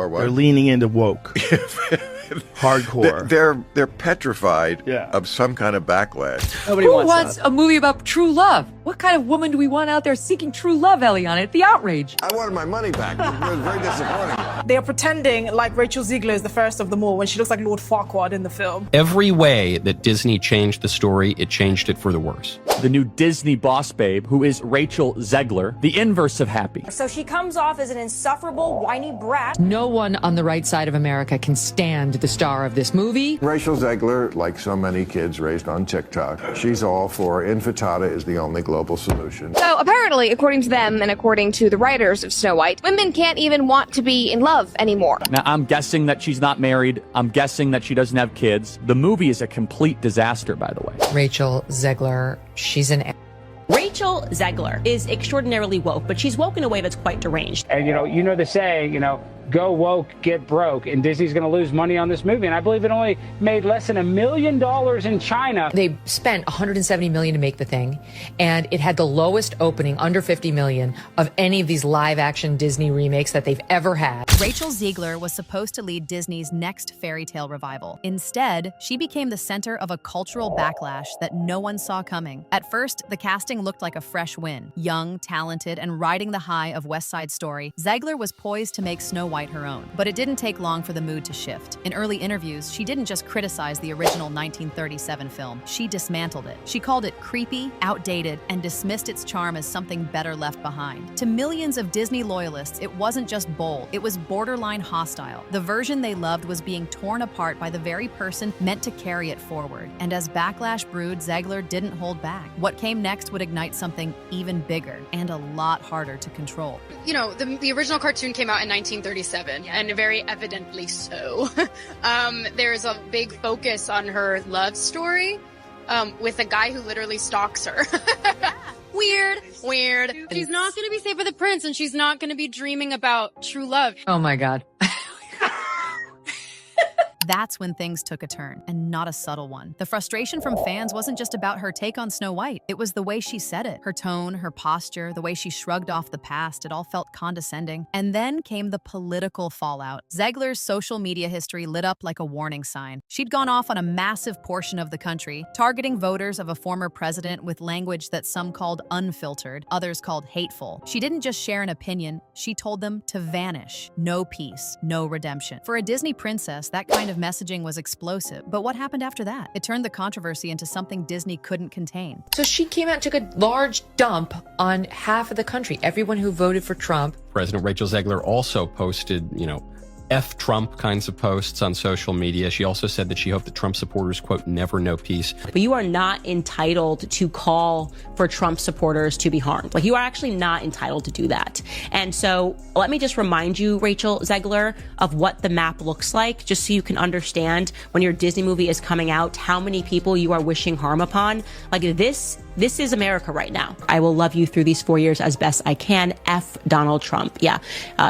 Or what? They're leaning into woke. Hardcore. They're petrified of some kind of backlash. Nobody wants a movie about true love? What kind of woman do we want out there seeking true love, Eliana? It's the outrage. I wanted my money back. It was very disappointing. They are pretending like Rachel Zegler is the first of them all when she looks like Lord Farquaad in the film. Every way that Disney changed the story, it changed it for the worse. The new Disney boss babe, who is Rachel Zegler, the inverse of happy. So she comes off as an insufferable, whiny brat. No one on the right side of America can stand the star of this movie. Rachel Zegler, like so many kids raised on TikTok, she's all for infantata is the only global solution. So apparently, according to them and according to the writers of Snow White, women can't even want to be in love anymore. Now, I'm guessing that she's not married. I'm guessing that she doesn't have kids. The movie is a complete disaster, by the way. Rachel Zegler, she's an... Rachel Zegler is extraordinarily woke, but she's woke in a way that's quite deranged. And, you know the saying, go woke, get broke, and Disney's going to lose money on this movie. And I believe it only made less than $1 million in China. They spent $170 million to make the thing, and it had the lowest opening, under $50 million, of any of these live-action Disney remakes that they've ever had. Rachel Zegler was supposed to lead Disney's next fairy tale revival. Instead, she became the center of a cultural backlash that no one saw coming. At first, the casting looked like a fresh win. Young, talented, and riding the high of West Side Story, Zegler was poised to make Snow White her own. But it didn't take long for the mood to shift. In early interviews, she didn't just criticize the original 1937 film, she dismantled it. She called it creepy, outdated, and dismissed its charm as something better left behind. To millions of Disney loyalists, it wasn't just bold, it was borderline hostile. The version they loved was being torn apart by the very person meant to carry it forward. And as backlash brewed, Zegler didn't hold back. What came next would ignite something even bigger and a lot harder to control. The original cartoon came out in 1937, and very evidently so. There's a big focus on her love story with a guy who literally stalks her. Weird. She's not going to be saved by the prince, and she's not going to be dreaming about true love. Oh my God. That's when things took a turn, and not a subtle one. The frustration from fans wasn't just about her take on Snow White. It was the way she said it. Her tone, her posture, the way she shrugged off the past, it all felt condescending. And then came the political fallout. Zegler's social media history lit up like a warning sign. She'd gone off on a massive portion of the country, targeting voters of a former president with language that some called unfiltered, others called hateful. She didn't just share an opinion, she told them to vanish. No peace, no redemption. For a Disney princess, that kind of messaging was explosive. But what happened after that? It turned the controversy into something Disney couldn't contain. So she came out and took a large dump on half of the country, everyone who voted for Trump. President Rachel Zegler also posted, F Trump kinds of posts on social media. She also said that she hoped that Trump supporters, quote, never know peace. But you are not entitled to call for Trump supporters to be harmed. You are actually not entitled to do that. And so let me just remind you, Rachel Zegler, of what the map looks like, just so you can understand when your Disney movie is coming out, how many people you are wishing harm upon. This is America right now. I will love you through these 4 years as best I can. F Donald Trump. Yeah,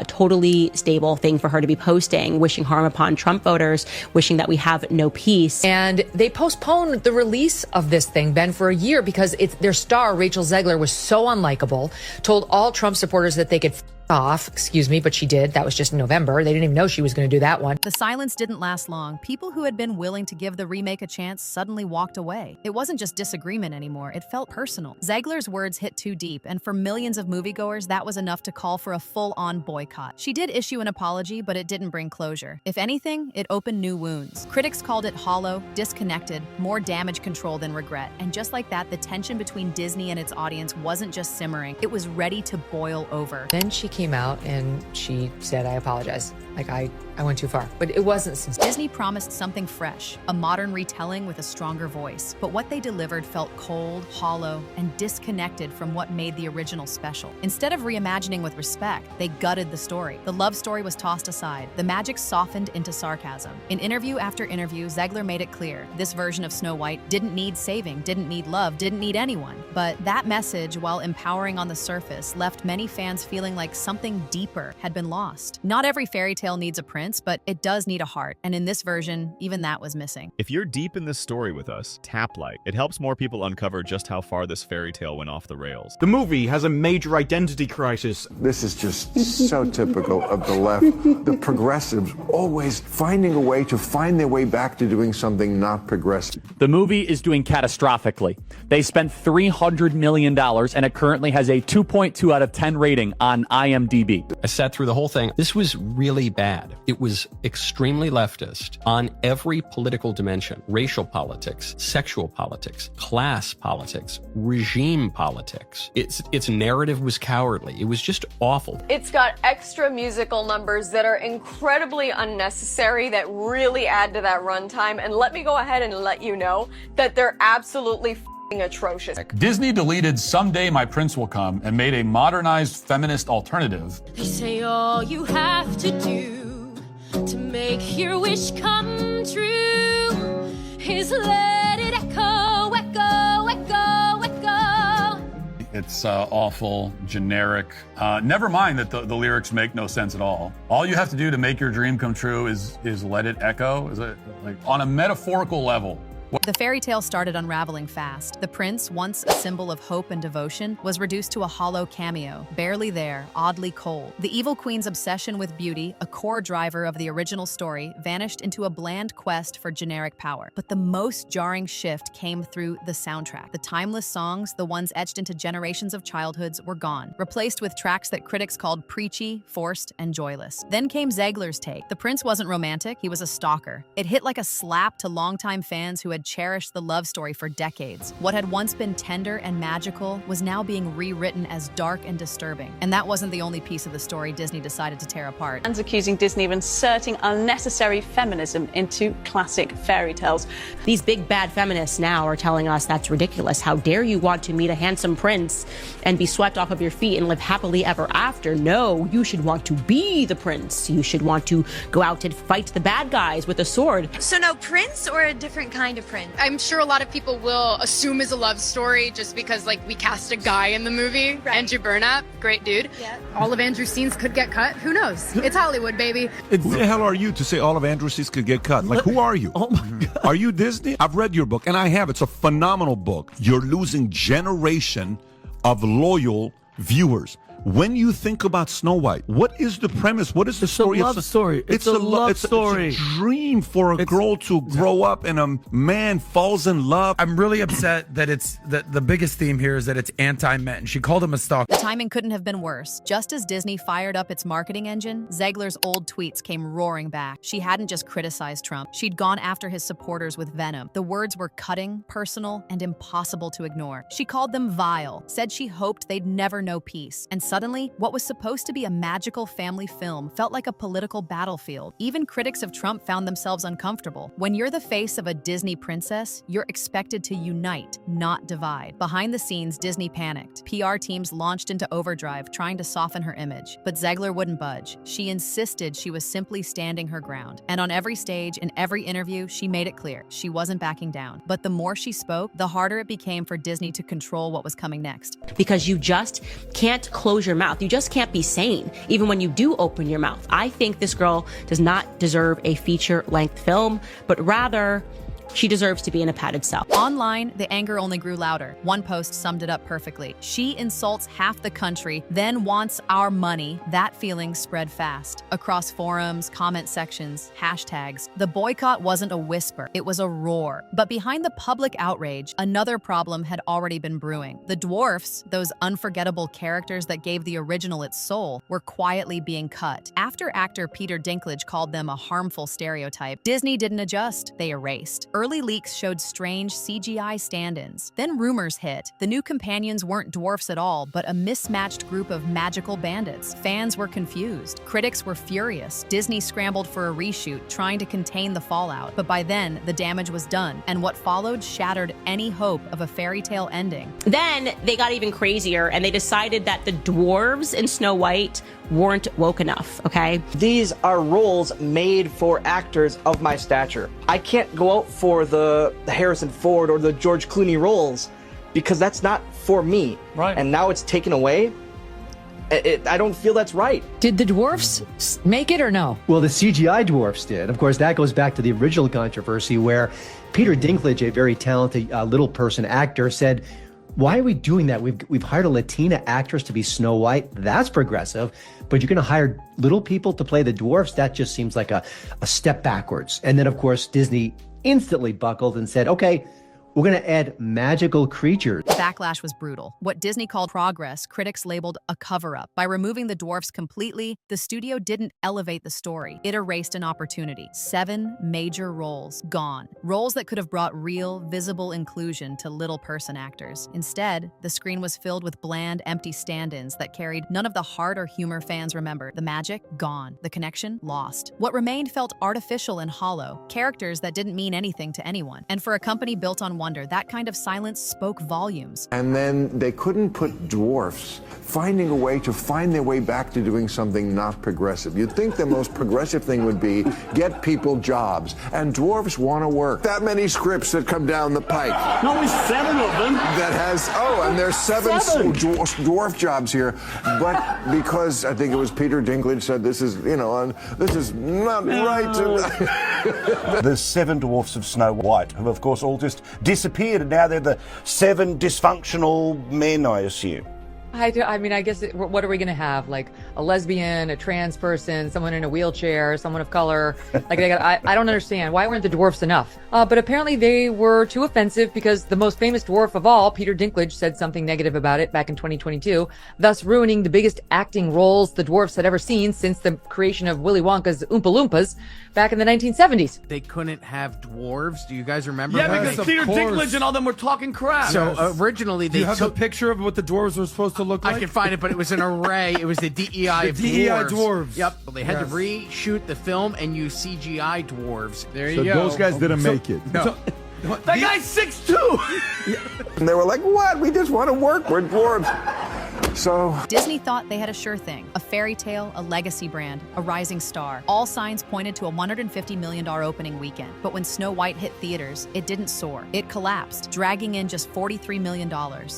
totally stable thing for her to be posting, wishing harm upon Trump voters, wishing that we have no peace. And they postponed the release of this thing, Ben, for a year because their star, Rachel Zegler, was so unlikable, told all Trump supporters that they could off, excuse me, but she did. That was just in November. They didn't even know she was going to do that one. The silence didn't last long. People who had been willing to give the remake a chance suddenly walked away. It wasn't just disagreement anymore. It felt personal. Zegler's words hit too deep, and for millions of moviegoers, that was enough to call for a full-on boycott. She did issue an apology, but it didn't bring closure. If anything, it opened new wounds. Critics called it hollow, disconnected, more damage control than regret. And just like that, the tension between Disney and its audience wasn't just simmering. It was ready to boil over. Then she came out and she said, I apologize. I went too far. But it wasn't sincere. Disney promised something fresh, a modern retelling with a stronger voice. But what they delivered felt cold, hollow, and disconnected from what made the original special. Instead of reimagining with respect, they gutted the story. The love story was tossed aside. The magic softened into sarcasm. In interview after interview, Zegler made it clear this version of Snow White didn't need saving, didn't need love, didn't need anyone. But that message, while empowering on the surface, left many fans feeling like something deeper had been lost. Not every fairy tale needs a prince, but it does need a heart. And in this version, even that was missing. If you're deep in this story with us, tap like. It helps more people uncover just how far this fairy tale went off the rails. The movie has a major identity crisis. This is just so typical of the left. The progressives always finding a way to find their way back to doing something not progressive. The movie is doing catastrophically. They spent $300 million and it currently has a 2.2 out of 10 rating on IMDb. I sat through the whole thing. This was really bad. It was extremely leftist on every political dimension: racial politics, sexual politics, class politics, regime politics. Its narrative was cowardly. It was just awful. It's got extra musical numbers that are incredibly unnecessary that really add to that runtime. And let me go ahead and let you know that they're absolutely atrocious. Disney deleted Someday My Prince Will Come and made a modernized feminist alternative. They say all you have to do to make your wish come true is let it echo, echo, echo, echo. It's awful, generic. Never mind that the lyrics make no sense at all. All you have to do to make your dream come true is let it echo. Is it like on a metaphorical level? The fairy tale started unraveling fast. The prince, once a symbol of hope and devotion, was reduced to a hollow cameo, barely there, oddly cold. The evil queen's obsession with beauty, a core driver of the original story, vanished into a bland quest for generic power. But the most jarring shift came through the soundtrack. The timeless songs, the ones etched into generations of childhoods, were gone, replaced with tracks that critics called preachy, forced, and joyless. Then came Zegler's take. The prince wasn't romantic, he was a stalker. It hit like a slap to longtime fans who had cherished the love story for decades. What had once been tender and magical was now being rewritten as dark and disturbing. And that wasn't the only piece of the story Disney decided to tear apart. And accusing Disney of inserting unnecessary feminism into classic fairy tales. These big bad feminists now are telling us that's ridiculous. How dare you want to meet a handsome prince and be swept off of your feet and live happily ever after? No, you should want to be the prince. You should want to go out and fight the bad guys with a sword. So no prince or a different kind of prince? I'm sure a lot of people will assume it's a love story just because, like, we cast a guy in the movie. Right. Andrew Burnap, great dude. Yeah. All of Andrew's scenes could get cut. Who knows? It's Hollywood, baby. Who the hell are you to say all of Andrew's scenes could get cut? Like, who are you? Oh my God. Are you Disney? I've read your book, and I have. It's a phenomenal book. You're losing generation of loyal viewers. When you think about Snow White, what is the premise? What is the story? It's a love story. It's a love story. It's a dream for a girl to grow up and a man falls in love. I'm really upset that the biggest theme here is that it's anti-men. She called him a stalker. The timing couldn't have been worse. Just as Disney fired up its marketing engine, Zegler's old tweets came roaring back. She hadn't just criticized Trump. She'd gone after his supporters with venom. The words were cutting, personal, and impossible to ignore. She called them vile, said she hoped they'd never know peace. And suddenly, what was supposed to be a magical family film felt like a political battlefield. Even critics of Trump found themselves uncomfortable. When you're the face of a Disney princess, you're expected to unite, not divide. Behind the scenes, Disney panicked. PR teams launched into overdrive, trying to soften her image. But Zegler wouldn't budge. She insisted she was simply standing her ground. And on every stage, in every interview, she made it clear she wasn't backing down. But the more she spoke, the harder it became for Disney to control what was coming next. Because you just can't close your mouth. You just can't be sane, even when you do open your mouth. I think this girl does not deserve a feature-length film, but rather she deserves to be in a padded cell. Online, the anger only grew louder. One post summed it up perfectly. She insults half the country, then wants our money. That feeling spread fast. Across forums, comment sections, hashtags. The boycott wasn't a whisper, it was a roar. But behind the public outrage, another problem had already been brewing. The dwarfs, those unforgettable characters that gave the original its soul, were quietly being cut. After actor Peter Dinklage called them a harmful stereotype, Disney didn't adjust, they erased. Early leaks showed strange CGI stand-ins. Then rumors hit. The new companions weren't dwarfs at all, but a mismatched group of magical bandits. Fans were confused. Critics were furious. Disney scrambled for a reshoot, trying to contain the fallout. But by then, the damage was done, and what followed shattered any hope of a fairy tale ending. Then they got even crazier, and they decided that the dwarves in Snow White weren't woke enough, okay? These are roles made for actors of my stature. I can't go out for the Harrison Ford or the George Clooney roles because that's not for me. Right. And now it's taken away. I don't feel that's right. Did the dwarfs make it or no? Well, the CGI dwarfs did. Of course, that goes back to the original controversy where Peter Dinklage, a very talented little person actor, said, why are we doing that? We've hired a Latina actress to be Snow White. That's progressive. But you're going to hire little people to play the dwarfs? That just seems like a step backwards. And then, of course, Disney instantly buckled and said, okay, we're going to add magical creatures. Backlash was brutal. What Disney called progress, critics labeled a cover-up. By removing the dwarfs completely, the studio didn't elevate the story. It erased an opportunity. 7 major roles gone. Roles that could have brought real, visible inclusion to little person actors. Instead, the screen was filled with bland, empty stand-ins that carried none of the heart or humor fans remembered. The magic, gone. The connection, lost. What remained felt artificial and hollow. Characters that didn't mean anything to anyone. And for a company built on wonder, that kind of silence spoke volumes. And then they couldn't put dwarfs finding a way to find their way back to doing something not progressive. You'd think the most progressive thing would be get people jobs, and dwarfs want to work. That many scripts that come down the pike. No, there's 7 of them. That has, and there's 7 dwarf jobs here. But because I think it was Peter Dinklage said this is, this is not right. The 7 dwarfs of Snow White have, of course, all just disappeared, and now they're the 7 dysfunctional men, I assume. I mean, I guess, what are we going to have? Like a lesbian, a trans person, someone in a wheelchair, someone of color? Like, I don't understand. Why weren't the dwarfs enough? But apparently they were too offensive because the most famous dwarf of all, Peter Dinklage, said something negative about it back in 2022, thus ruining the biggest acting roles the dwarfs had ever seen since the creation of Willy Wonka's Oompa Loompas back in the 1970s. They couldn't have dwarves. Do you guys remember? Yeah, that? because Peter Dinklage and all them were talking crap. So originally they took a picture of what the dwarves were supposed to look like. I can find it, but it was an array. It was the DEI of dwarves. Yep. Well, they had to reshoot the film and use CGI dwarves. There So you go. those guys didn't make it. No. That guy's 6'2". And they were like, what? We just want to work. We're dwarves. So Disney thought they had a sure thing, a fairy tale, a legacy brand, a rising star. All signs pointed to a $150 million opening weekend. But when Snow White hit theaters, it didn't soar. It collapsed, dragging in just $43 million.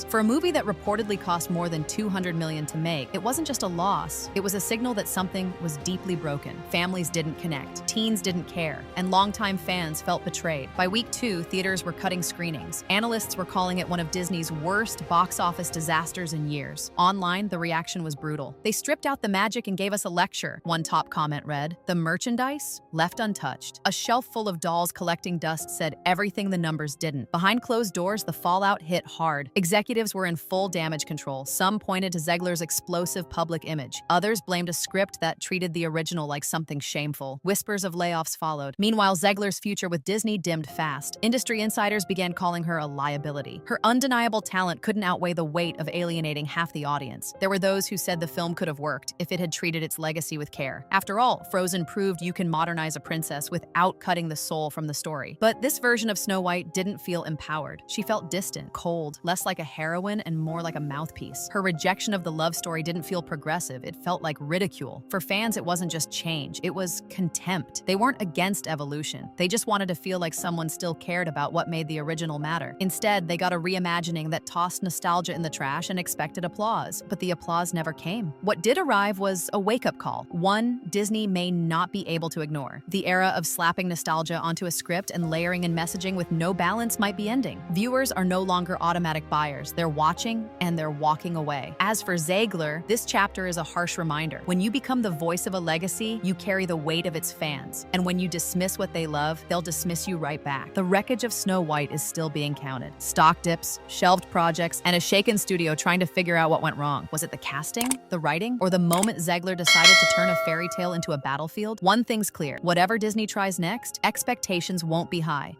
For a movie that reportedly cost more than $200 million to make, it wasn't just a loss. It was a signal that something was deeply broken. Families didn't connect, teens didn't care, and longtime fans felt betrayed. By week 2, theaters were cutting screenings. Analysts were calling it one of Disney's worst box office disasters in years. Online, the reaction was brutal. They stripped out the magic and gave us a lecture. One top comment read, "The merchandise left untouched." A shelf full of dolls collecting dust said everything the numbers didn't. Behind closed doors, the fallout hit hard. Executives were in full damage control. Some pointed to Zegler's explosive public image. Others blamed a script that treated the original like something shameful. Whispers of layoffs followed. Meanwhile, Zegler's future with Disney dimmed fast. Industry insiders began calling her a liability. Her undeniable talent couldn't outweigh the weight of alienating half the audience. There were those who said the film could have worked if it had treated its legacy with care. After all, Frozen proved you can modernize a princess without cutting the soul from the story. But this version of Snow White didn't feel empowered. She felt distant, cold, less like a heroine and more like a mouthpiece. Her rejection of the love story didn't feel progressive. It felt like ridicule. For fans, it wasn't just change. It was contempt. They weren't against evolution. They just wanted to feel like someone still cared about what made the original matter. Instead, they got a reimagining that tossed nostalgia in the trash and expected applause. But the applause never came. What did arrive was a wake-up call. One Disney may not be able to ignore. The era of slapping nostalgia onto a script and layering in messaging with no balance might be ending. Viewers are no longer automatic buyers. They're watching and they're walking away. As for Zegler, this chapter is a harsh reminder. When you become the voice of a legacy, you carry the weight of its fans. And when you dismiss what they love, they'll dismiss you right back. The wreckage of Snow White is still being counted. Stock dips, shelved projects, and a shaken studio trying to figure out what went wrong. Was it the casting, the writing, or the moment Zegler decided to turn a fairy tale into a battlefield? One thing's clear. Whatever Disney tries next, expectations won't be high.